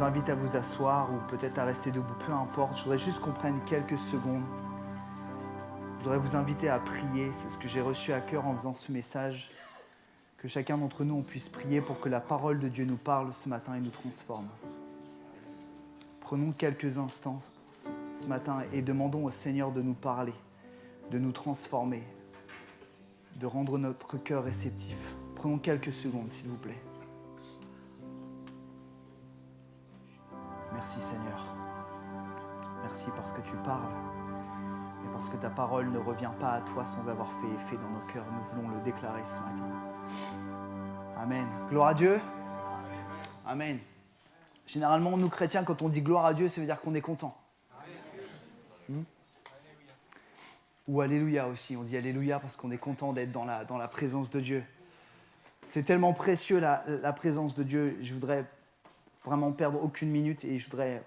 invite à vous asseoir ou peut-être à rester debout, peu importe. Je voudrais juste qu'on prenne quelques secondes. Je voudrais vous inviter à prier. C'est ce que j'ai reçu à cœur en faisant ce message. Que chacun d'entre nous, on puisse prier pour que la parole de Dieu nous parle ce matin et nous transforme. Prenons quelques instants ce matin et demandons au Seigneur de nous parler, de nous transformer, de rendre notre cœur réceptif. Prenons quelques secondes, s'il vous plaît. Merci Seigneur. Merci parce que tu parles et parce que ta parole ne revient pas à toi sans avoir fait effet dans nos cœurs. Nous voulons le déclarer ce matin. Amen. Gloire à Dieu. Amen. Généralement, nous chrétiens, quand on dit gloire à Dieu, ça veut dire qu'on est content. Ou alléluia aussi. On dit alléluia parce qu'on est content d'être dans la présence de Dieu. C'est tellement précieux la présence de Dieu. Je voudrais vraiment perdre aucune minute et je voudrais,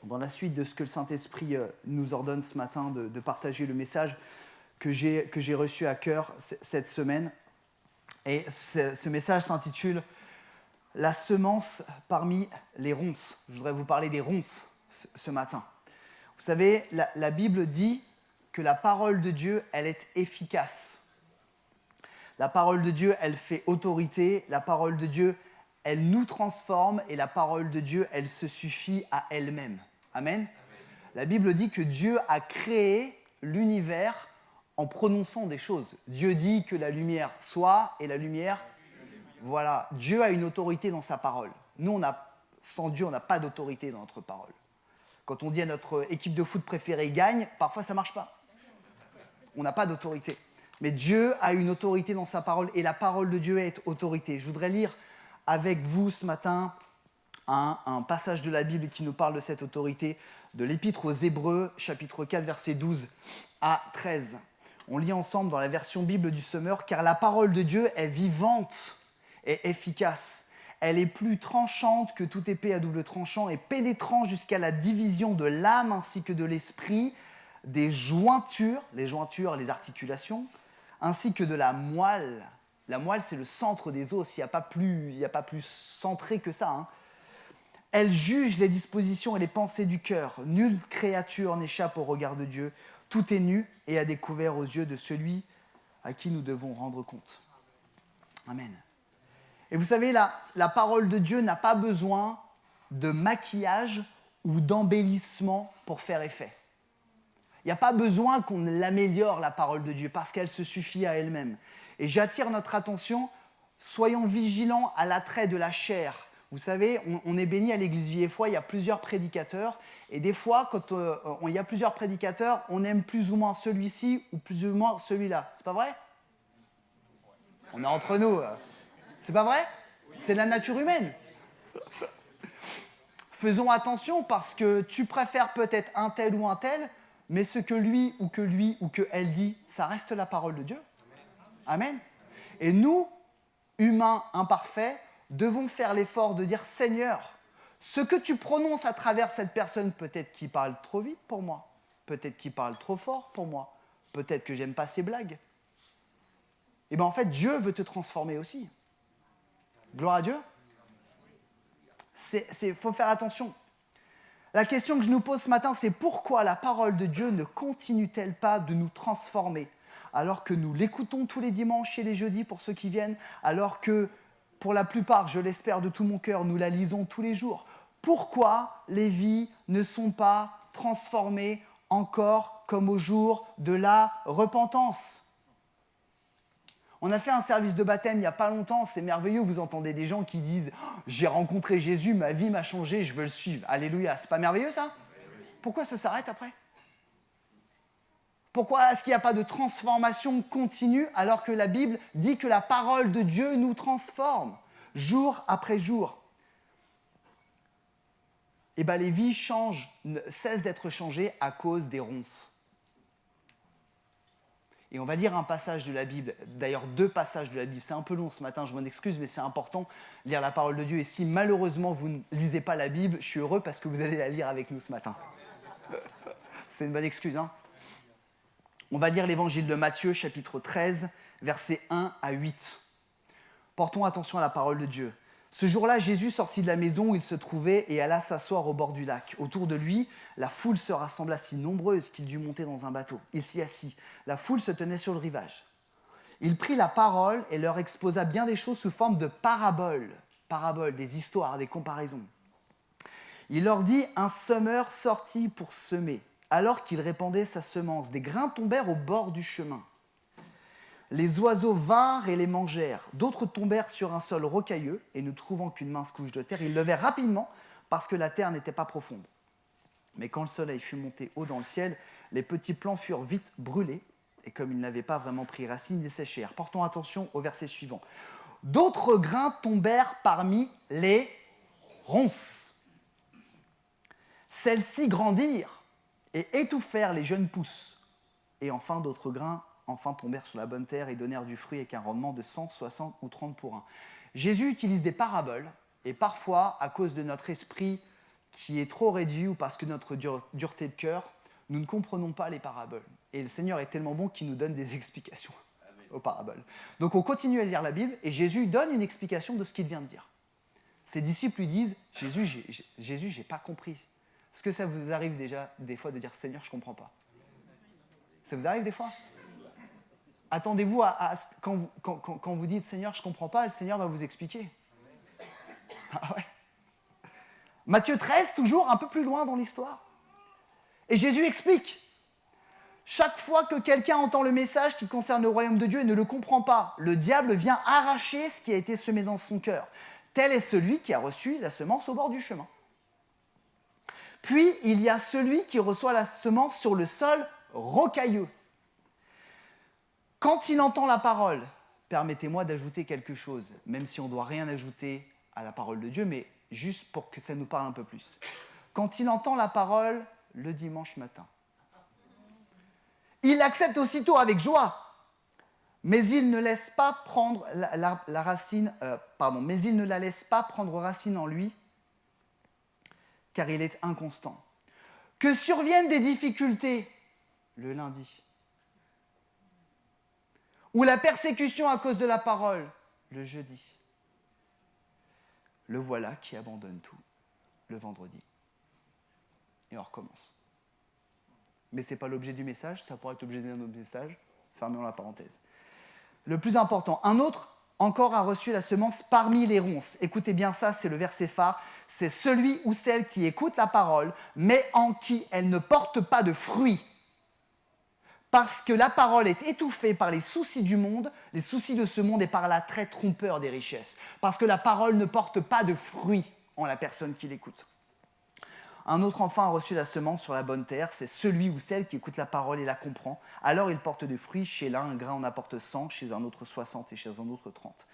dans la suite de ce que le Saint-Esprit nous ordonne ce matin, de partager le message que j'ai reçu à cœur cette semaine. Et ce message s'intitule « La semence parmi les ronces ». Je voudrais vous parler des ronces ce matin. Vous savez, la Bible dit que la parole de Dieu, elle est efficace. La parole de Dieu, elle fait autorité. La parole de Dieu, elle nous transforme. Et la parole de Dieu, elle se suffit à elle-même. Amen. La Bible dit que Dieu a créé l'univers en prononçant des choses. Dieu dit que la lumière soit et la lumière... Voilà, Dieu a une autorité dans sa parole. Nous, sans Dieu, on n'a pas d'autorité dans notre parole. Quand on dit à notre équipe de foot préférée gagne, parfois ça ne marche pas. On n'a pas d'autorité. Mais Dieu a une autorité dans sa parole et la parole de Dieu est autorité. Je voudrais lire avec vous ce matin un passage de la Bible qui nous parle de cette autorité, de l'Épître aux Hébreux, chapitre 4, versets 12 à 13. On lit ensemble dans la version Bible du Semeur, car la parole de Dieu est vivante et efficace. Elle est plus tranchante que toute épée à double tranchant et pénétrant jusqu'à la division de l'âme ainsi que de l'esprit, des jointures, les articulations, ainsi que de la moelle. La moelle, c'est le centre des os, il n'y a pas plus centré que ça. Hein. Elle juge les dispositions et les pensées du cœur. Nulle créature n'échappe au regard de Dieu. Tout est nu et à découvert aux yeux de celui à qui nous devons rendre compte. Amen. Et vous savez, la parole de Dieu n'a pas besoin de maquillage ou d'embellissement pour faire effet. Il n'y a pas besoin qu'on l'améliore, la parole de Dieu, parce qu'elle se suffit à elle-même. Et j'attire notre attention, soyons vigilants à l'attrait de la chair. Vous savez, on est béni à l'église Vie et Foi, il y a plusieurs prédicateurs. Et des fois, quand il y a plusieurs prédicateurs, on aime plus ou moins celui-ci ou plus ou moins celui-là. C'est pas vrai ? On est entre nous. C'est pas vrai ? C'est la nature humaine. Faisons attention parce que tu préfères peut-être un tel ou un tel, mais ce que lui ou que elle dit, ça reste la parole de Dieu. Amen. Et nous, humains imparfaits, devons faire l'effort de dire « Seigneur, ce que tu prononces à travers cette personne, peut-être qu'il parle trop vite pour moi, peut-être qu'il parle trop fort pour moi, peut-être que j'aime pas ses blagues. » Et bien en fait, Dieu veut te transformer aussi. Gloire à Dieu. Faut faire attention. La question que je nous pose ce matin, c'est pourquoi la parole de Dieu ne continue-t-elle pas de nous transformer alors que nous l'écoutons tous les dimanches et les jeudis pour ceux qui viennent, alors que pour la plupart, je l'espère de tout mon cœur, nous la lisons tous les jours. Pourquoi les vies ne sont pas transformées encore comme au jour de la repentance ? On a fait un service de baptême il n'y a pas longtemps, c'est merveilleux, vous entendez des gens qui disent « J'ai rencontré Jésus, ma vie m'a changé, je veux le suivre. » Alléluia, c'est pas merveilleux ça ? Pourquoi ça s'arrête après ? Pourquoi est-ce qu'il n'y a pas de transformation continue alors que la Bible dit que la parole de Dieu nous transforme jour après jour ? Eh bien, les vies cessent d'être changées à cause des ronces. Et on va lire un passage de la Bible, d'ailleurs 2 passages de la Bible. C'est un peu long ce matin, je m'en excuse, mais c'est important, lire la parole de Dieu. Et si malheureusement vous ne lisez pas la Bible, je suis heureux parce que vous allez la lire avec nous ce matin. C'est une bonne excuse, hein ? On va lire l'évangile de Matthieu, chapitre 13, versets 1 à 8. Portons attention à la parole de Dieu. Ce jour-là, Jésus sortit de la maison où il se trouvait et alla s'asseoir au bord du lac. Autour de lui, la foule se rassembla si nombreuse qu'il dut monter dans un bateau. Il s'y assit. La foule se tenait sur le rivage. Il prit la parole et leur exposa bien des choses sous forme de paraboles. Paraboles, des histoires, des comparaisons. Il leur dit, un semeur sortit pour semer. Alors qu'il répandait sa semence, des grains tombèrent au bord du chemin. Les oiseaux vinrent et les mangèrent. D'autres tombèrent sur un sol rocailleux, et ne trouvant qu'une mince couche de terre, ils levèrent rapidement, parce que la terre n'était pas profonde. Mais quand le soleil fut monté haut dans le ciel, les petits plants furent vite brûlés, et comme ils n'avaient pas vraiment pris racine, ils séchèrent. Portons attention au verset suivant. D'autres grains tombèrent parmi les ronces. Celles-ci grandirent et étouffèrent les jeunes pousses. Et enfin, d'autres grains tombèrent sur la bonne terre et donnèrent du fruit avec un rendement de 100, 60 ou 30 pour 1. Jésus utilise des paraboles, et parfois, à cause de notre esprit qui est trop réduit ou parce que notre dureté de cœur, nous ne comprenons pas les paraboles. Et le Seigneur est tellement bon qu'il nous donne des explications aux paraboles. Donc on continue à lire la Bible, et Jésus donne une explication de ce qu'il vient de dire. Ses disciples lui disent, Jésus, j'ai pas compris. Est-ce que ça vous arrive déjà des fois de dire, Seigneur, je ne comprends pas? Ça vous arrive des fois? Attendez-vous quand vous dites Seigneur, je ne comprends pas, le Seigneur va vous expliquer. Ah ouais. Matthieu 13, toujours un peu plus loin dans l'histoire. Et Jésus explique. Chaque fois que quelqu'un entend le message qui concerne le royaume de Dieu et ne le comprend pas, le diable vient arracher ce qui a été semé dans son cœur. Tel est celui qui a reçu la semence au bord du chemin. Puis, il y a celui qui reçoit la semence sur le sol rocailleux. Quand il entend la parole, permettez-moi d'ajouter quelque chose, même si on ne doit rien ajouter à la parole de Dieu, mais juste pour que ça nous parle un peu plus. Quand il entend la parole le dimanche matin, il l'accepte aussitôt avec joie, mais il ne laisse pas prendre mais il ne la laisse pas prendre racine en lui, car il est inconstant. Que surviennent des difficultés le lundi, ou la persécution à cause de la parole, le jeudi. Le voilà qui abandonne tout, le vendredi. Et on recommence. Mais ce n'est pas l'objet du message, ça pourrait être l'objet d'un autre message. Fermons la parenthèse. Le plus important, un autre encore a reçu la semence parmi les ronces. Écoutez bien ça, c'est le verset phare. C'est celui ou celle qui écoute la parole, mais en qui elle ne porte pas de fruit. Parce que la parole est étouffée par les soucis du monde, les soucis de ce monde et par l'attrait trompeur des richesses. Parce que la parole ne porte pas de fruit en la personne qui l'écoute. Un autre enfant a reçu la semence sur la bonne terre, c'est celui ou celle qui écoute la parole et la comprend. Alors il porte du fruit, chez l'un un grain en apporte 100, chez un autre 60 et chez un autre 30.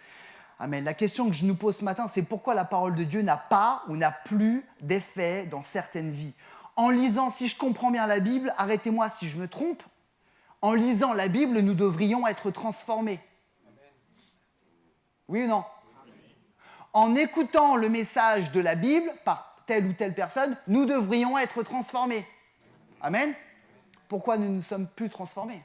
Amen. La question que je nous pose ce matin, c'est pourquoi la parole de Dieu n'a pas ou n'a plus d'effet dans certaines vies. En lisant, si je comprends bien la Bible, arrêtez-moi si je me trompe, en lisant la Bible, nous devrions être transformés. Oui ou non? En écoutant le message de la Bible par telle ou telle personne, nous devrions être transformés. Amen. Pourquoi nous ne sommes plus transformés?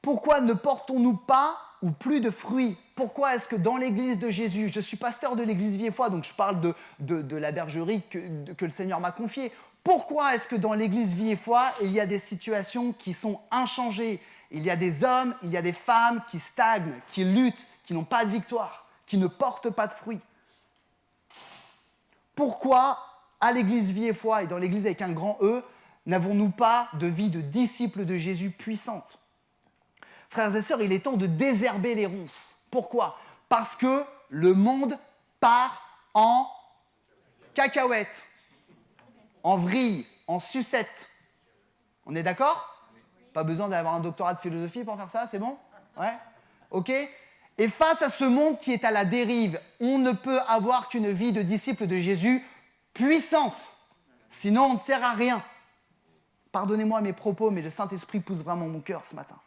Pourquoi ne portons-nous pas ou plus de fruits? Pourquoi est-ce que dans l'église de Jésus, je suis pasteur de l'église Vie-et-Foi, donc je parle de la bergerie que le Seigneur m'a confiée. Pourquoi est-ce que dans l'église Vie-et-Foi, il y a des situations qui sont inchangées? Il y a des hommes, il y a des femmes qui stagnent, qui luttent, qui n'ont pas de victoire, qui ne portent pas de fruits. Pourquoi, à l'église Vie-et-Foi et dans l'église avec un grand E, n'avons-nous pas de vie de disciples de Jésus puissante? Frères et sœurs, il est temps de désherber les ronces. Pourquoi? Parce que le monde part en cacahuètes, en vrille, en sucette. On est d'accord? Pas besoin d'avoir un doctorat de philosophie pour faire ça, c'est bon? Ouais? Ok? Et face à ce monde qui est à la dérive, on ne peut avoir qu'une vie de disciple de Jésus puissante. Sinon, on ne sert à rien. Pardonnez-moi mes propos, mais le Saint-Esprit pousse vraiment mon cœur ce matin.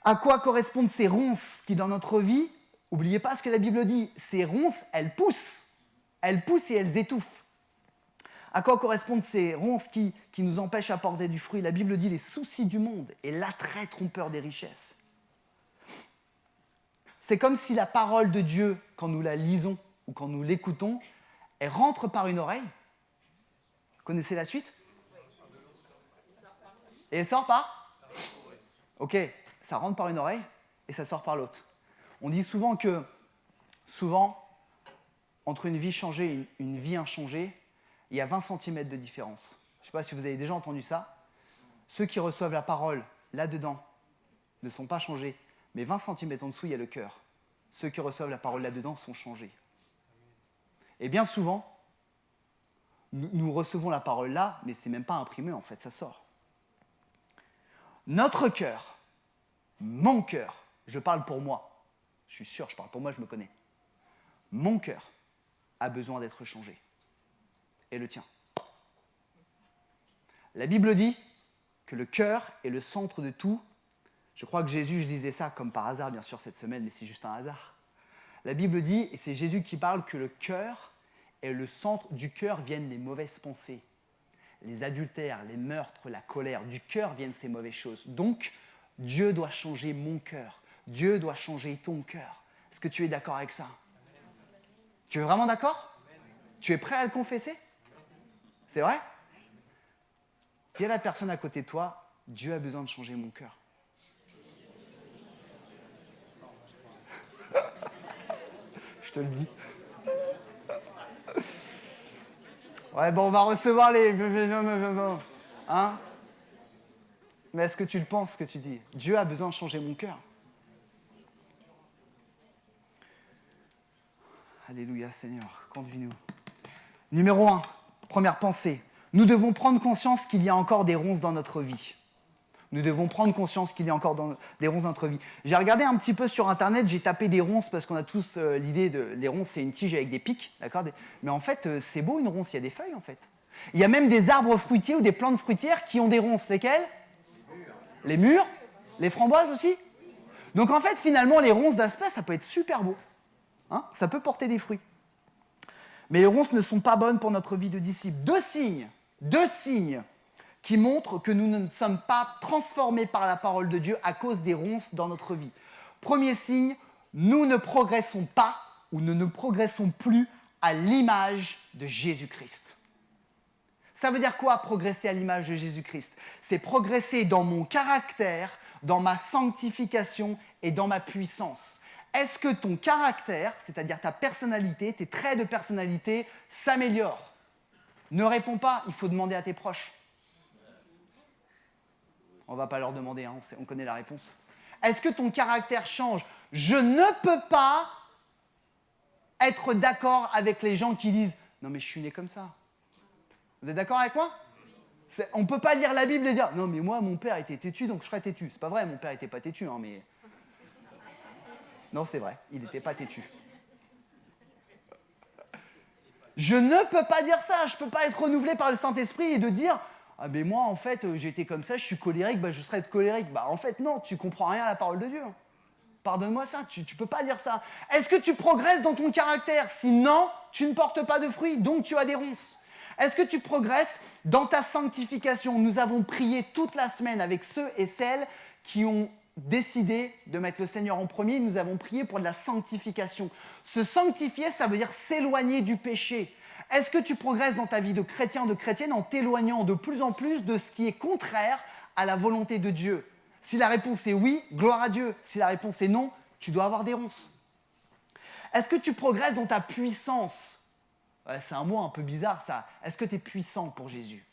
À quoi correspondent ces ronces qui, dans notre vie, n'oubliez pas ce que la Bible dit, ces ronces, elles poussent et elles étouffent. À quoi correspondent ces ronces qui nous empêchent d'apporter du fruit? La Bible dit les soucis du monde et l'attrait trompeur des richesses. C'est comme si la parole de Dieu, quand nous la lisons ou quand nous l'écoutons, elle rentre par une oreille. Vous connaissez la suite? Et elle sort par? Ok, ça rentre par une oreille et ça sort par l'autre. On dit souvent que, entre une vie changée et une vie inchangée, il y a 20 cm de différence. Je ne sais pas si vous avez déjà entendu ça. Ceux qui reçoivent la parole là-dedans ne sont pas changés, mais 20 cm en dessous, il y a le cœur. Ceux qui reçoivent la parole là-dedans sont changés. Et bien souvent, nous recevons la parole là, mais ce n'est même pas imprimé en fait, ça sort. Notre cœur, mon cœur, je parle pour moi, je suis sûr, je parle pour moi, je me connais. Mon cœur a besoin d'être changé. Et le tien. La Bible dit que le cœur est le centre de tout. Je crois que Jésus, je disais ça comme par hasard, bien sûr, cette semaine, mais c'est juste un hasard. La Bible dit, et c'est Jésus qui parle, que le cœur est le centre. Du cœur viennent les mauvaises pensées, les adultères, les meurtres, la colère. Du cœur viennent ces mauvaises choses. Donc, Dieu doit changer mon cœur. Dieu doit changer ton cœur. Est-ce que tu es d'accord avec ça? Tu es vraiment d'accord? Tu es prêt à le confesser? C'est vrai? Dis à la personne à côté de toi, Dieu a besoin de changer mon cœur. Je te le dis. Ouais, bon, on va recevoir les... Hein? Mais est-ce que tu le penses, ce que tu dis? Dieu a besoin de changer mon cœur. Alléluia, Seigneur, conduis-nous. Numéro 1, première pensée. Nous devons prendre conscience qu'il y a encore des ronces dans notre vie. Nous devons prendre conscience qu'il y a encore des ronces dans notre vie. J'ai regardé un petit peu sur Internet, j'ai tapé des ronces parce qu'on a tous l'idée de... Les ronces, c'est une tige avec des pics, d'accord? Mais en fait, c'est beau une ronce, il y a des feuilles en fait. Il y a même des arbres fruitiers ou des plantes fruitières qui ont des ronces. Lesquelles? Les mûres? Les framboises aussi? Donc en fait, finalement, les ronces d'aspect, ça peut être super beau. Hein? Ça peut porter des fruits. Mais les ronces ne sont pas bonnes pour notre vie de disciple. Deux signes qui montrent que nous ne sommes pas transformés par la parole de Dieu à cause des ronces dans notre vie. Premier signe, nous ne progressons pas ou nous ne progressons plus à l'image de Jésus-Christ. Ça veut dire quoi, progresser à l'image de Jésus-Christ? C'est progresser dans mon caractère, dans ma sanctification et dans ma puissance. Est-ce que ton caractère, c'est-à-dire ta personnalité, tes traits de personnalité, s'améliorent? Ne réponds pas, il faut demander à tes proches. On ne va pas leur demander, hein, on connaît la réponse. Est-ce que ton caractère change? Je ne peux pas être d'accord avec les gens qui disent « Non mais je suis né comme ça ». Vous êtes d'accord avec moi? On ne peut pas lire la Bible et dire « Non mais moi, mon père était têtu, donc je serai têtu ». C'est pas vrai, mon père n'était pas têtu, hein, mais... Non, c'est vrai, il n'était pas têtu. Je ne peux pas dire ça, je ne peux pas être renouvelé par le Saint-Esprit et de dire « Ah ben moi, en fait, j'étais comme ça, je suis colérique, je serai colérique ». Bah en fait, non, tu ne comprends rien à la parole de Dieu. Pardonne-moi ça, tu ne peux pas dire ça. Est-ce que tu progresses dans ton caractère? Sinon, tu ne portes pas de fruits, donc tu as des ronces. Est-ce que tu progresses dans ta sanctification? Nous avons prié toute la semaine avec ceux et celles qui ont décidé de mettre le Seigneur en premier. Nous avons prié pour de la sanctification. Se sanctifier, ça veut dire s'éloigner du péché. Est-ce que tu progresses dans ta vie de chrétien, de chrétienne, en t'éloignant de plus en plus de ce qui est contraire à la volonté de Dieu? Si la réponse est oui, gloire à Dieu. Si la réponse est non, tu dois avoir des ronces. Est-ce que tu progresses dans ta puissance? Ouais, c'est un mot un peu bizarre ça. Est-ce que tu es puissant pour Jésus?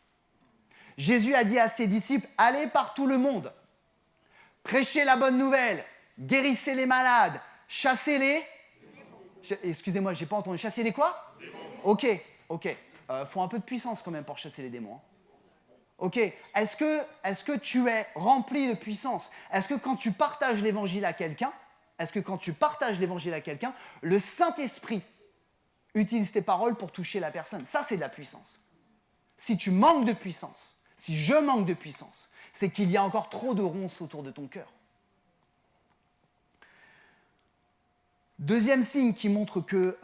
Jésus a dit à ses disciples, allez par tout le monde, prêchez la bonne nouvelle, guérissez les malades, chassez-les... Excusez-moi, j'ai pas entendu. Chasser les quoi? Ok. Faut un peu de puissance quand même pour chasser les démons. Hein. Ok. Est-ce que tu es rempli de puissance? Est-ce que quand tu partages l'évangile à quelqu'un, le Saint-Esprit utilise tes paroles pour toucher la personne? Ça, c'est de la puissance. Si tu manques de puissance, si je manque de puissance, c'est qu'il y a encore trop de ronces autour de ton cœur. Deuxième signe qui montre qu'il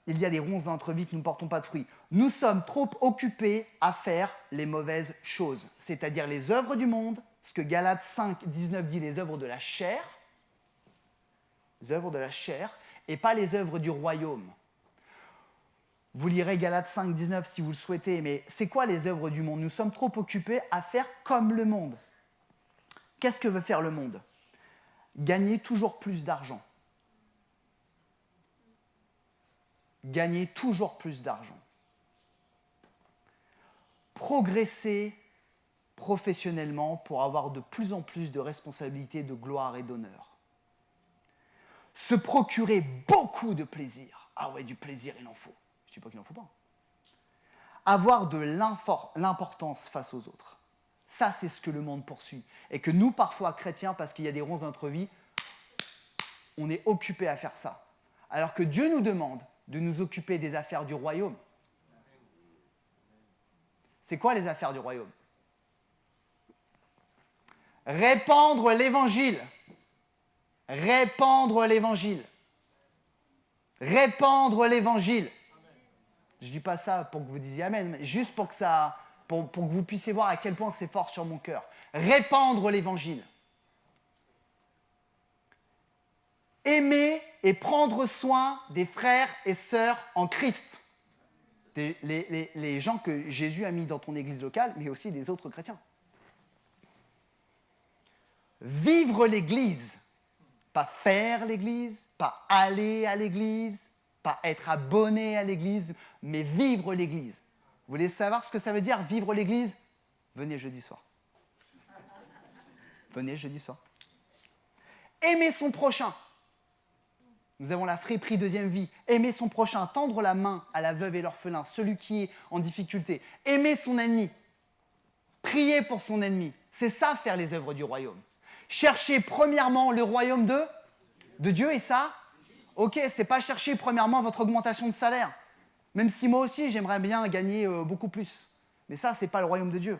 y a des ronces dans notre vie, que nous ne portons pas de fruits. Nous sommes trop occupés à faire les mauvaises choses, c'est-à-dire les œuvres du monde, ce que Galates 5, 19 dit, les œuvres de la chair, œuvres de la chair et pas les œuvres du royaume. Vous lirez Galates 5, 19 si vous le souhaitez, mais c'est quoi les œuvres du monde? Nous sommes trop occupés à faire comme le monde. Qu'est-ce que veut faire le monde? Gagner toujours plus d'argent. Gagner toujours plus d'argent. Progresser professionnellement pour avoir de plus en plus de responsabilités, de gloire et d'honneur. Se procurer beaucoup de plaisir. Ah ouais, du plaisir, il en faut. Je ne dis pas qu'il n'en faut pas. Avoir de l'importance face aux autres. Ça, c'est ce que le monde poursuit. Et que nous, parfois, chrétiens, parce qu'il y a des ronces dans notre vie, on est occupés à faire ça. Alors que Dieu nous demande de nous occuper des affaires du royaume. C'est quoi les affaires du royaume? Répandre l'évangile. Répandre l'évangile. Répandre l'évangile. Je ne dis pas ça pour que vous disiez Amen, mais juste pour que vous puissiez voir à quel point c'est fort sur mon cœur. Répandre l'évangile. Aimer et prendre soin des frères et sœurs en Christ. Les gens que Jésus a mis dans ton église locale, mais aussi les autres chrétiens. Vivre l'église. Pas faire l'église, pas aller à l'église, pas être abonné à l'église, mais vivre l'église. Vous voulez savoir ce que ça veut dire, vivre l'église? Venez jeudi soir. Venez jeudi soir. Aimer son prochain. Nous avons la friperie deuxième vie. Aimer son prochain, tendre la main à la veuve et l'orphelin, celui qui est en difficulté. Aimer son ennemi. Prier pour son ennemi. C'est ça, faire les œuvres du royaume. Chercher premièrement le royaume de Dieu et ça, ok, c'est pas chercher premièrement votre augmentation de salaire. Même si moi aussi, j'aimerais bien gagner beaucoup plus. Mais ça, c'est pas le royaume de Dieu.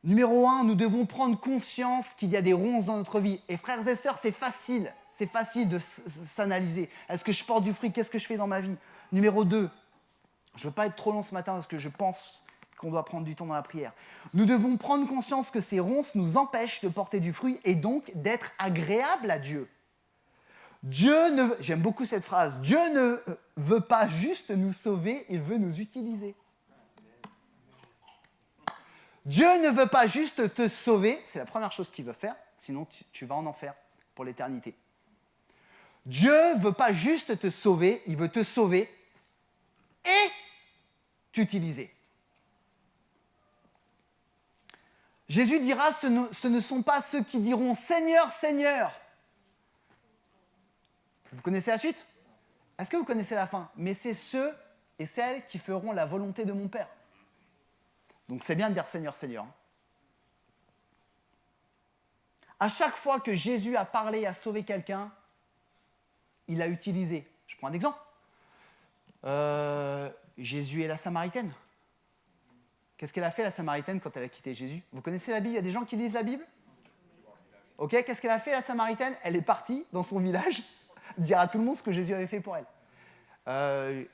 Numéro 1, nous devons prendre conscience qu'il y a des ronces dans notre vie. Et frères et sœurs, c'est facile de s'analyser. Est-ce que je porte du fruit? Qu'est-ce que je fais dans ma vie? Numéro 2, je ne veux pas être trop long ce matin parce que je pense qu'on doit prendre du temps dans la prière. Nous devons prendre conscience que ces ronces nous empêchent de porter du fruit et donc d'être agréables à Dieu. J'aime beaucoup cette phrase, Dieu ne veut pas juste nous sauver, il veut nous utiliser. Dieu ne veut pas juste te sauver, c'est la première chose qu'il veut faire, sinon tu vas en enfer pour l'éternité. Dieu ne veut pas juste te sauver, il veut te sauver et t'utiliser. Jésus dira, ce ne sont pas ceux qui diront « Seigneur, Seigneur ». Vous connaissez la suite? Est-ce que vous connaissez la fin? Mais c'est ceux et celles qui feront la volonté de mon Père. Donc c'est bien de dire Seigneur, Seigneur. À chaque fois que Jésus a parlé, a sauvé quelqu'un, il l'a utilisé. Je prends un exemple. Jésus et la Samaritaine. Qu'est-ce qu'elle a fait, la Samaritaine, quand elle a quitté Jésus? Vous connaissez la Bible? Il y a des gens qui lisent la Bible? Ok, qu'est-ce qu'elle a fait, la Samaritaine? Elle est partie dans son village dire à tout le monde ce que Jésus avait fait pour elle.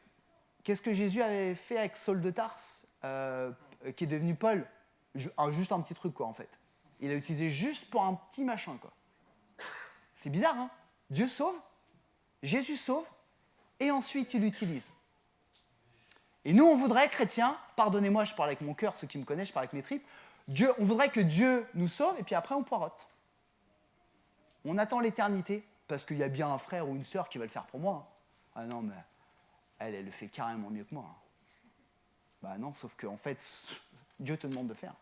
Qu'est-ce que Jésus avait fait avec Saul de Tarse, qui est devenu Paul? Juste un petit truc, quoi, en fait. Il l'a utilisé juste pour un petit machin, quoi. C'est bizarre, hein? Dieu sauve, Jésus sauve, et ensuite il l'utilise. Et nous, on voudrait, chrétiens, pardonnez-moi, je parle avec mon cœur, ceux qui me connaissent, je parle avec mes tripes, on voudrait que Dieu nous sauve, et puis après on poireaute. On attend l'éternité, parce qu'il y a bien un frère ou une sœur qui va le faire pour moi. Ah non, mais elle le fait carrément mieux que moi. Bah non, sauf qu'en fait, Dieu te demande de faire.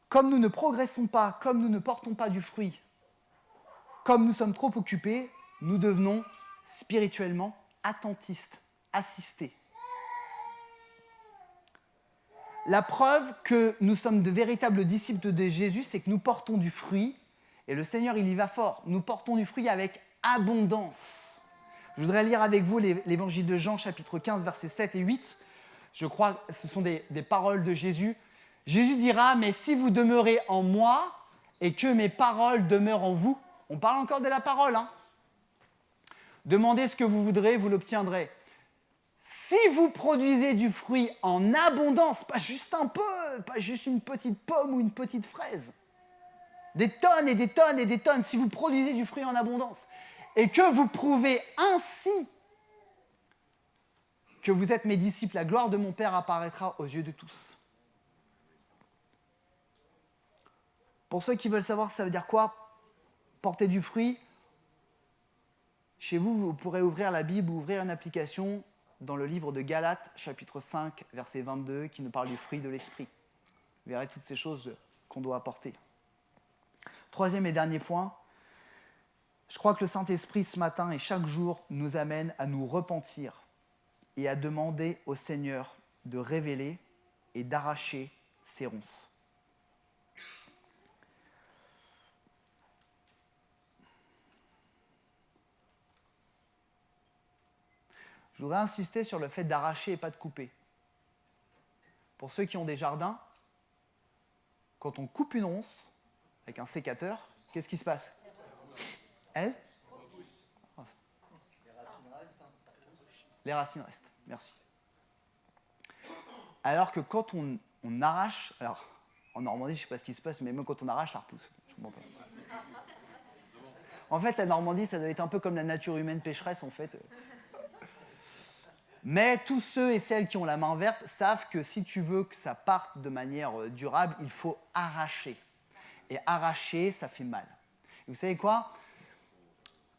Comme nous ne progressons pas, comme nous ne portons pas du fruit, comme nous sommes trop occupés, nous devenons spirituellement attentistes, assistés. La preuve que nous sommes de véritables disciples de Jésus, c'est que nous portons du fruit, et le Seigneur, il y va fort. Nous portons du fruit avec abondance. Je voudrais lire avec vous l'évangile de Jean, chapitre 15, versets 7 et 8. Je crois que ce sont des paroles de Jésus. Jésus dira, « Mais si vous demeurez en moi, et que mes paroles demeurent en vous, on parle encore de la parole, hein. Demandez ce que vous voudrez, vous l'obtiendrez. Si vous produisez du fruit en abondance, pas juste un peu, pas juste une petite pomme ou une petite fraise, Des tonnes et des tonnes et des tonnes si vous produisez du fruit en abondance. Et que vous prouvez ainsi que vous êtes mes disciples, la gloire de mon Père apparaîtra aux yeux de tous. Pour ceux qui veulent savoir ça veut dire quoi, porter du fruit, chez vous, vous pourrez ouvrir la Bible ou ouvrir une application dans le livre de Galates, chapitre 5, verset 22, qui nous parle du fruit de l'esprit. Vous verrez toutes ces choses qu'on doit apporter. Troisième et dernier point, je crois que le Saint-Esprit ce matin et chaque jour nous amène à nous repentir et à demander au Seigneur de révéler et d'arracher ces ronces. Je voudrais insister sur le fait d'arracher et pas de couper. Pour ceux qui ont des jardins, quand on coupe une ronce avec un sécateur, qu'est-ce qui se passe? Elle? Les racines restent, merci. Alors que quand on arrache, alors en Normandie, je ne sais pas ce qui se passe, mais même quand on arrache, ça repousse. En fait, la Normandie, ça doit être un peu comme la nature humaine pécheresse, en fait. Mais tous ceux et celles qui ont la main verte savent que si tu veux que ça parte de manière durable, il faut arracher. Et arracher, ça fait mal. Et vous savez quoi?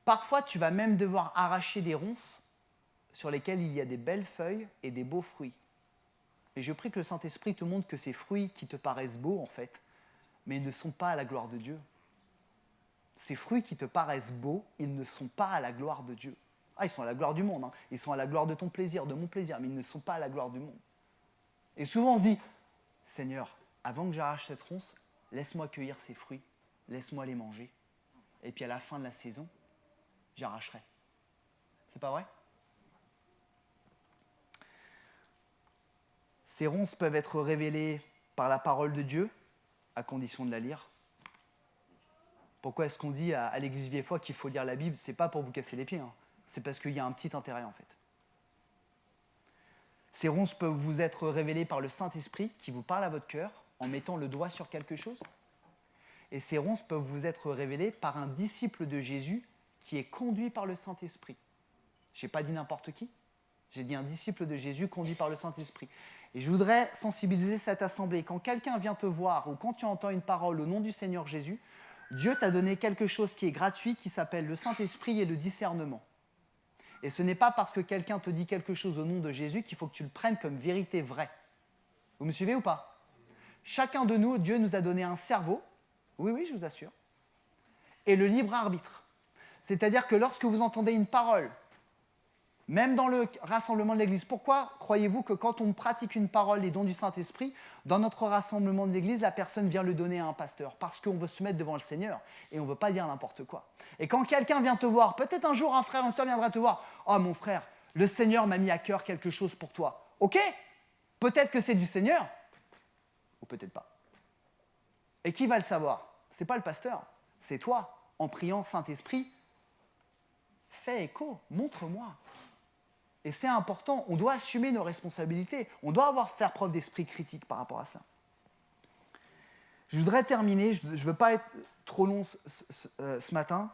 Parfois, tu vas même devoir arracher des ronces sur lesquelles il y a des belles feuilles et des beaux fruits. Et je prie que le Saint-Esprit te montre que ces fruits qui te paraissent beaux, en fait, mais ils ne sont pas à la gloire de Dieu. Ces fruits qui te paraissent beaux, ils ne sont pas à la gloire de Dieu. Ah, ils sont à la gloire du monde, hein. Ils sont à la gloire de ton plaisir, de mon plaisir, mais ils ne sont pas à la gloire du monde. Et souvent on se dit, Seigneur, avant que j'arrache cette ronce, laisse-moi cueillir ces fruits, laisse-moi les manger. Et puis à la fin de la saison, j'arracherai. C'est pas vrai? Ces ronces peuvent être révélées par la parole de Dieu, à condition de la lire. Pourquoi est-ce qu'on dit à l'église Vieille-Foi qu'il faut lire la Bible? C'est pas pour vous casser les pieds, hein. C'est parce qu'il y a un petit intérêt en fait. Ces ronces peuvent vous être révélées par le Saint-Esprit qui vous parle à votre cœur en mettant le doigt sur quelque chose. Et ces ronces peuvent vous être révélées par un disciple de Jésus qui est conduit par le Saint-Esprit. Je n'ai pas dit n'importe qui, j'ai dit un disciple de Jésus conduit par le Saint-Esprit. Et je voudrais sensibiliser cette assemblée. Quand quelqu'un vient te voir ou quand tu entends une parole au nom du Seigneur Jésus, Dieu t'a donné quelque chose qui est gratuit, qui s'appelle le Saint-Esprit et le discernement. Et ce n'est pas parce que quelqu'un te dit quelque chose au nom de Jésus qu'il faut que tu le prennes comme vérité vraie. Vous me suivez ou pas? Chacun de nous, Dieu nous a donné un cerveau, oui, je vous assure, et le libre arbitre. C'est-à-dire que lorsque vous entendez une parole, même dans le rassemblement de l'Église, pourquoi croyez-vous que quand on pratique une parole, les dons du Saint-Esprit, dans notre rassemblement de l'Église, la personne vient le donner à un pasteur? Parce qu'on veut se mettre devant le Seigneur et on ne veut pas dire n'importe quoi. Et quand quelqu'un vient te voir, peut-être un jour un frère ou une soeur viendra te voir, « Oh mon frère, le Seigneur m'a mis à cœur quelque chose pour toi. » Ok, peut-être que c'est du Seigneur, ou peut-être pas. Et qui va le savoir? Ce n'est pas le pasteur, c'est toi, en priant Saint-Esprit, fais écho, montre-moi. Et c'est important, on doit assumer nos responsabilités, on doit faire preuve d'esprit critique par rapport à ça. Je voudrais terminer, je ne veux pas être trop long ce matin.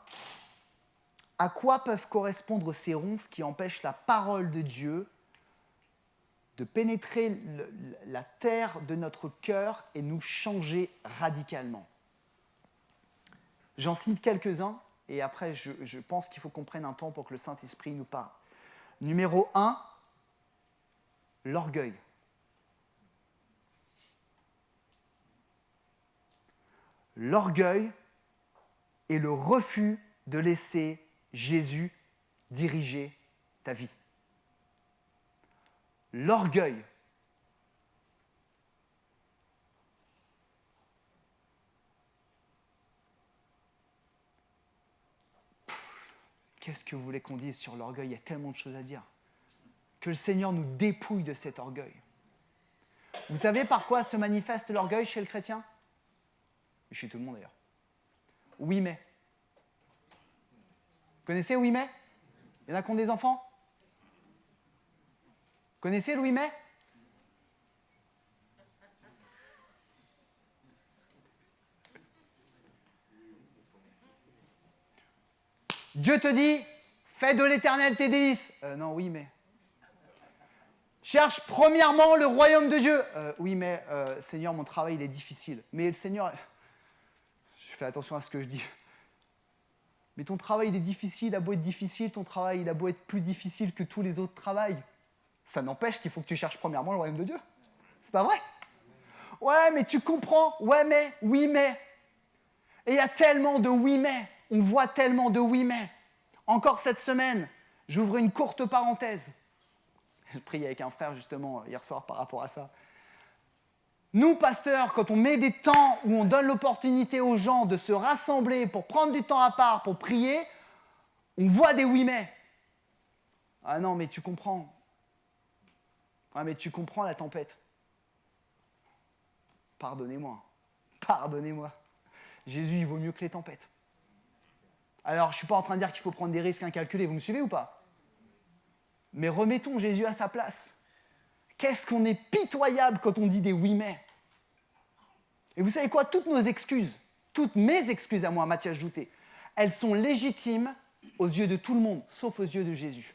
À quoi peuvent correspondre ces ronces qui empêchent la parole de Dieu de pénétrer la terre de notre cœur et nous changer radicalement? J'en cite quelques-uns, et après je pense qu'il faut qu'on prenne un temps pour que le Saint-Esprit nous parle. Numéro 1, l'orgueil. L'orgueil est le refus de laisser Jésus diriger ta vie. L'orgueil. Qu'est-ce que vous voulez qu'on dise sur l'orgueil? Il y a tellement de choses à dire. Que le Seigneur nous dépouille de cet orgueil. Vous savez par quoi se manifeste l'orgueil chez le chrétien? Et chez tout le monde d'ailleurs. Oui mais. Connaissez oui mais? Il y en a qui ont des enfants? Connaissez le oui mais? Dieu te dit, fais de l'Éternel tes délices. Non, oui, mais... Cherche premièrement le royaume de Dieu. Oui, mais Seigneur, mon travail, il est difficile. Mais le Seigneur... Je fais attention à ce que je dis. Mais ton travail, il est difficile, il a beau être difficile, ton travail, il a beau être plus difficile que tous les autres travails. Ça n'empêche qu'il faut que tu cherches premièrement le royaume de Dieu. C'est pas vrai? Ouais, mais tu comprends. Ouais, mais, oui, mais. Et il y a tellement de oui, mais. On voit tellement de oui, mais. Encore cette semaine, j'ouvre une courte parenthèse. Je priais avec un frère, justement, hier soir par rapport à ça. Nous, pasteurs, quand on met des temps où on donne l'opportunité aux gens de se rassembler pour prendre du temps à part, pour prier, on voit des oui mais. Ah non, mais tu comprends. Ah, mais tu comprends la tempête. Pardonnez-moi. Pardonnez-moi. Jésus, il vaut mieux que les tempêtes. Alors, je ne suis pas en train de dire qu'il faut prendre des risques incalculés. Vous me suivez ou pas? Mais remettons Jésus à sa place. Qu'est-ce qu'on est pitoyable quand on dit des oui mais. Et vous savez quoi? Toutes nos excuses, toutes mes excuses à moi, Mathias Joutet, elles sont légitimes aux yeux de tout le monde, sauf aux yeux de Jésus.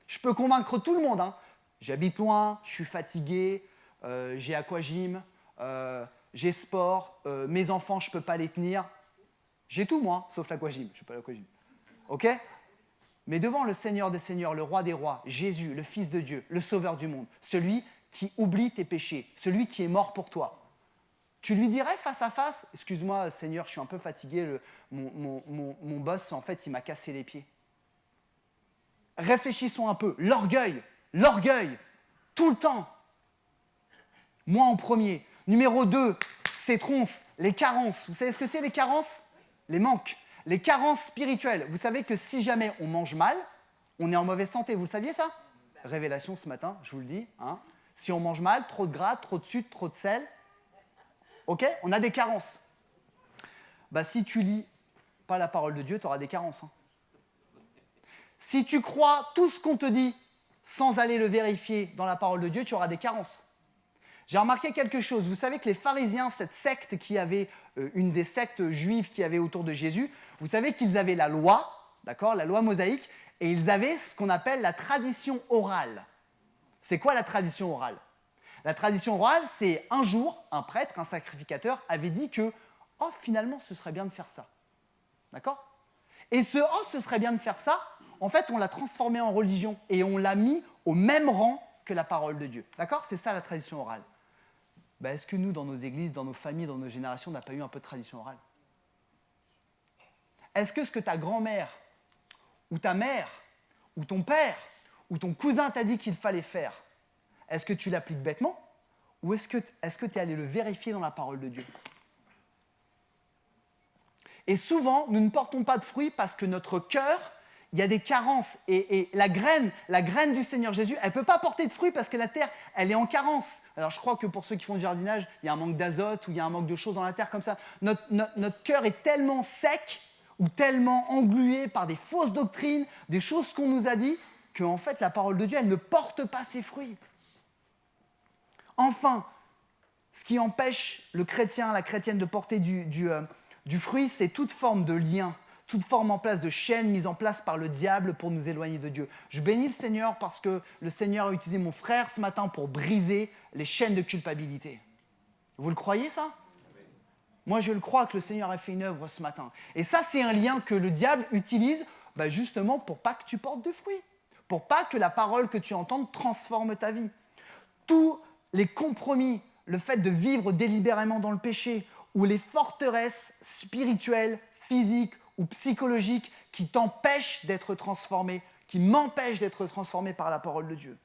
Je peux convaincre tout le monde. Hein. J'habite loin, je suis fatigué, j'ai aquagym, j'ai sport, mes enfants, je ne peux pas les tenir. J'ai tout, moi, sauf l'aquagym. Je ne fais pas l'aquagym. OK? Mais devant le Seigneur des Seigneurs, le Roi des Rois, Jésus, le Fils de Dieu, le Sauveur du monde, celui qui oublie tes péchés, celui qui est mort pour toi, tu lui dirais face à face, « Excuse-moi, Seigneur, je suis un peu fatigué, mon boss, en fait, il m'a cassé les pieds. » Réfléchissons un peu. L'orgueil, tout le temps. Moi en premier. Numéro 2, c'est tronces, les carences. Vous savez ce que c'est les carences? Les manques. Les carences spirituelles. Vous savez que si jamais on mange mal, on est en mauvaise santé. Vous le saviez ça? Révélation ce matin, je vous le dis. Hein. Si on mange mal, trop de gras, trop de sucre, trop de sel, ok? On a des carences. Bah, si tu lis pas la parole de Dieu, tu auras des carences. Hein. Si tu crois tout ce qu'on te dit sans aller le vérifier dans la parole de Dieu, tu auras des carences. J'ai remarqué quelque chose. Vous savez que les pharisiens, cette secte qui avait, une des sectes juives qui avait autour de Jésus, vous savez qu'ils avaient la loi, d'accord, la loi mosaïque, et ils avaient ce qu'on appelle la tradition orale. C'est quoi la tradition orale? La tradition orale, c'est un jour, un prêtre, un sacrificateur avait dit que « Oh, finalement, ce serait bien de faire ça. » D'accord? Et ce « Oh, ce serait bien de faire ça », en fait, on l'a transformé en religion et on l'a mis au même rang que la parole de Dieu. D'accord? C'est ça la tradition orale. Ben, est-ce que nous, dans nos églises, dans nos familles, dans nos générations, on n'a pas eu un peu de tradition orale? Est-ce que ce que ta grand-mère, ou ta mère, ou ton père, ou ton cousin t'a dit qu'il fallait faire, est-ce que tu l'appliques bêtement? Ou est-ce que tu es allé le vérifier dans la parole de Dieu? Et souvent, nous ne portons pas de fruits parce que notre cœur, il y a des carences. Et la graine du Seigneur Jésus, elle ne peut pas porter de fruits parce que la terre, elle est en carence. Alors je crois que pour ceux qui font du jardinage, il y a un manque d'azote ou il y a un manque de choses dans la terre comme ça. Notre cœur est tellement sec ou tellement englué par des fausses doctrines, des choses qu'on nous a dit, qu'en fait la parole de Dieu, elle ne porte pas ses fruits. Enfin, ce qui empêche le chrétien, la chrétienne de porter du fruit, c'est toute forme de lien, toute forme en place de chaîne mise en place par le diable pour nous éloigner de Dieu. Je bénis le Seigneur parce que le Seigneur a utilisé mon frère ce matin pour briser les chaînes de culpabilité. Vous le croyez ça? Moi, je le crois que le Seigneur a fait une œuvre ce matin. Et ça, c'est un lien que le diable utilise justement pour pas que tu portes de fruits, pour pas que la parole que tu entends transforme ta vie. Tous les compromis, le fait de vivre délibérément dans le péché, ou les forteresses spirituelles, physiques ou psychologiques qui t'empêchent d'être transformé, qui m'empêchent d'être transformé par la parole de Dieu.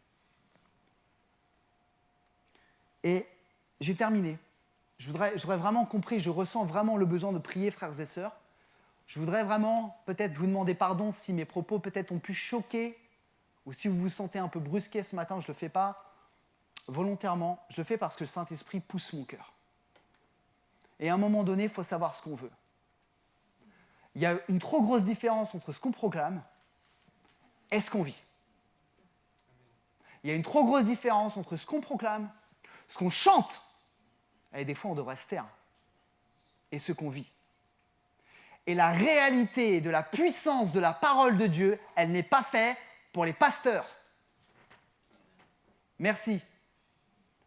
Et j'ai terminé. Je voudrais vraiment compris, je ressens vraiment le besoin de prier, frères et sœurs. Je voudrais vraiment peut-être vous demander pardon si mes propos peut-être ont pu choquer ou si vous vous sentez un peu brusqué ce matin. Je ne le fais pas volontairement, je le fais parce que le Saint-Esprit pousse mon cœur. Et à un moment donné, il faut savoir ce qu'on veut. Il y a une trop grosse différence entre ce qu'on proclame et ce qu'on vit. Il y a une trop grosse différence entre ce qu'on proclame, ce qu'on chante, et des fois on devrait se taire, et ce qu'on vit. Et la réalité de la puissance de la parole de Dieu, elle n'est pas faite pour les pasteurs. Merci.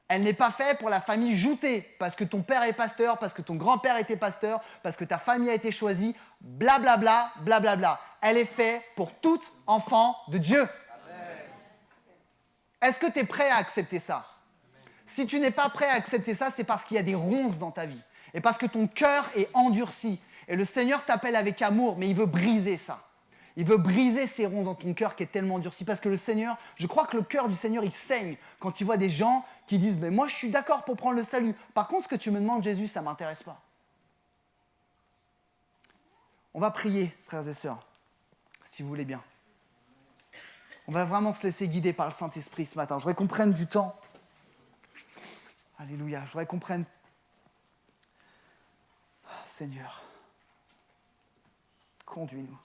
Elle n'est pas faite pour la famille joutée, parce que ton père est pasteur, parce que ton grand-père était pasteur, parce que ta famille a été choisie, blablabla, blablabla. Elle est faite pour tout enfant de Dieu. Est-ce que tu es prêt à accepter ça? Si tu n'es pas prêt à accepter ça, c'est parce qu'il y a des ronces dans ta vie. Et parce que ton cœur est endurci. Et le Seigneur t'appelle avec amour, mais il veut briser ça. Il veut briser ces ronces dans ton cœur qui est tellement endurci. Parce que le Seigneur, je crois que le cœur du Seigneur, il saigne quand il voit des gens qui disent « Mais moi, je suis d'accord pour prendre le salut. Par contre, ce que tu me demandes, Jésus, ça ne m'intéresse pas. » On va prier, frères et sœurs, si vous voulez bien. On va vraiment se laisser guider par le Saint-Esprit ce matin. Je voudrais qu'on prenne du temps. Alléluia. Je voudrais qu'on prenne... Seigneur, conduis-nous.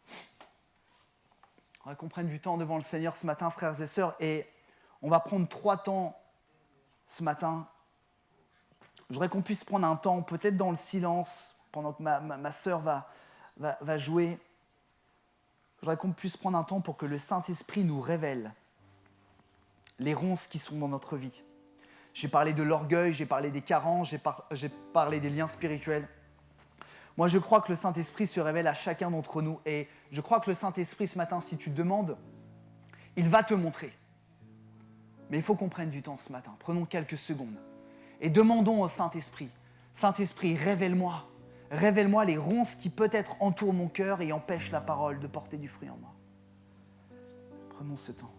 Je voudrais qu'on prenne du temps devant le Seigneur ce matin, frères et sœurs. Et on va prendre 3 temps ce matin. Je voudrais qu'on puisse prendre un temps, peut-être dans le silence, pendant que ma sœur va jouer. Je voudrais qu'on puisse prendre un temps pour que le Saint-Esprit nous révèle les ronces qui sont dans notre vie. J'ai parlé de l'orgueil, j'ai parlé des carences, j'ai parlé des liens spirituels. Moi, je crois que le Saint-Esprit se révèle à chacun d'entre nous. Et je crois que le Saint-Esprit, ce matin, si tu demandes, il va te montrer. Mais il faut qu'on prenne du temps ce matin. Prenons quelques secondes. Et demandons au Saint-Esprit, Saint-Esprit, révèle-moi. Révèle-moi les ronces qui peut-être entourent mon cœur et empêchent la parole de porter du fruit en moi. Prenons ce temps.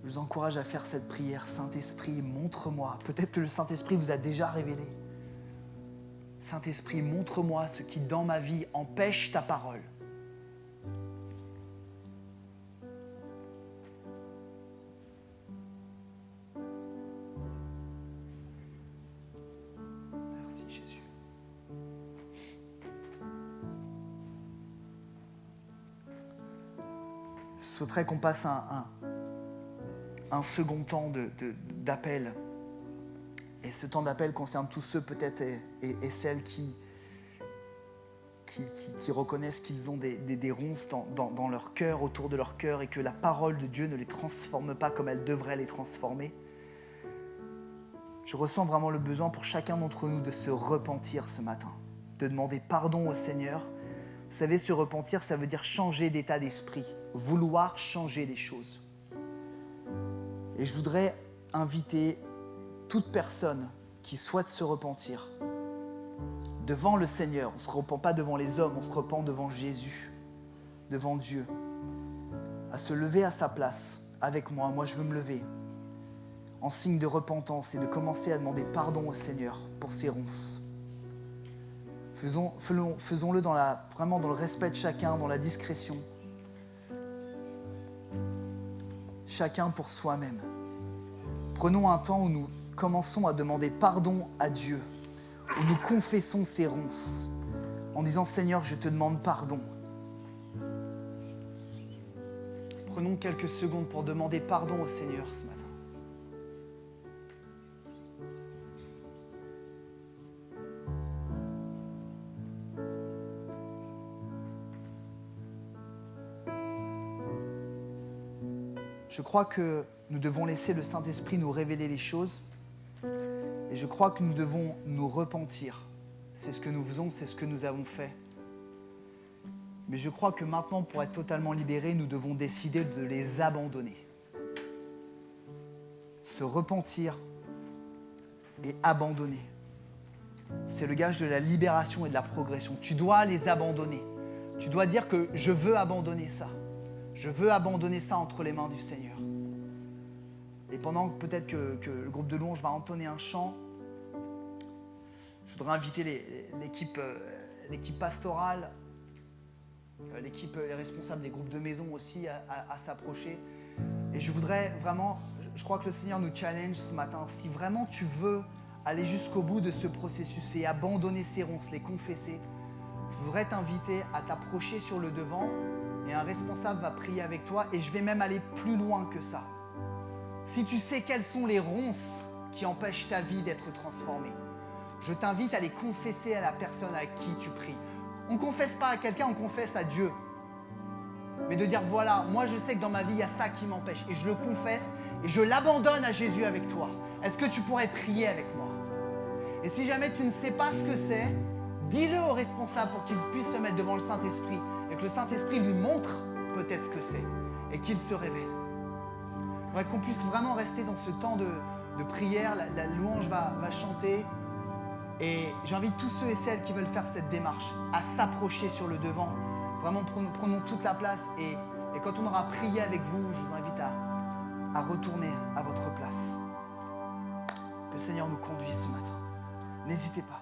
Je vous encourage à faire cette prière. Saint-Esprit, montre-moi. Peut-être que le Saint-Esprit vous a déjà révélé. Saint-Esprit, montre-moi ce qui, dans ma vie, empêche ta parole. Merci, Jésus. Je souhaiterais qu'on passe un second temps d'appel. Et ce temps d'appel concerne tous ceux peut-être et celles qui reconnaissent qu'ils ont des ronces dans leur cœur, autour de leur cœur, et que la parole de Dieu ne les transforme pas comme elle devrait les transformer. Je ressens vraiment le besoin pour chacun d'entre nous de se repentir ce matin, de demander pardon au Seigneur. Vous savez, se repentir, ça veut dire changer d'état d'esprit, vouloir changer les choses. Et je voudrais inviter toute personne qui souhaite se repentir devant le Seigneur. On ne se repent pas devant les hommes, on se repent devant Jésus, devant Dieu, à se lever à sa place avec moi. Moi, je veux me lever en signe de repentance et de commencer à demander pardon au Seigneur pour ces ronces. Faisons-le vraiment dans le respect de chacun, dans la discrétion. Chacun pour soi-même. Prenons un temps où nous commençons à demander pardon à Dieu, où nous confessons ces ronces, en disant « Seigneur, je te demande pardon ». Prenons quelques secondes pour demander pardon au Seigneur ce matin. Je crois que nous devons laisser le Saint-Esprit nous révéler les choses et je crois que nous devons nous repentir. C'est ce que nous faisons, c'est ce que nous avons fait Mais je crois que maintenant, pour être totalement libérés, nous devons décider de les abandonner. Se repentir et abandonner. C'est le gage de la libération et de la progression. Tu dois les abandonner. Tu dois dire que je veux abandonner ça. Je veux abandonner ça entre les mains du Seigneur. Et pendant peut-être que le groupe de louange va entonner un chant, je voudrais inviter l'équipe pastorale, les responsables des groupes de maison aussi à s'approcher. Et je voudrais vraiment, je crois que le Seigneur nous challenge ce matin. Si vraiment tu veux aller jusqu'au bout de ce processus et abandonner ces ronces, les confesser, je voudrais t'inviter à t'approcher sur le devant et un responsable va prier avec toi et je vais même aller plus loin que ça. Si tu sais quelles sont les ronces qui empêchent ta vie d'être transformée, je t'invite à les confesser à la personne avec qui tu pries. On ne confesse pas à quelqu'un, on confesse à Dieu. Mais de dire voilà, moi je sais que dans ma vie il y a ça qui m'empêche et je le confesse et je l'abandonne à Jésus avec toi. Est-ce que tu pourrais prier avec moi? Et si jamais tu ne sais pas ce que c'est, dis-le au responsable pour qu'il puisse se mettre devant le Saint-Esprit et que le Saint-Esprit lui montre peut-être ce que c'est et qu'il se révèle. Je voudrais qu'on puisse vraiment rester dans ce temps de prière. La louange va chanter et j'invite tous ceux et celles qui veulent faire cette démarche à s'approcher sur le devant. Vraiment, prenons toute la place et quand on aura prié avec vous, je vous invite à retourner à votre place. Que le Seigneur nous conduise ce matin. N'hésitez pas.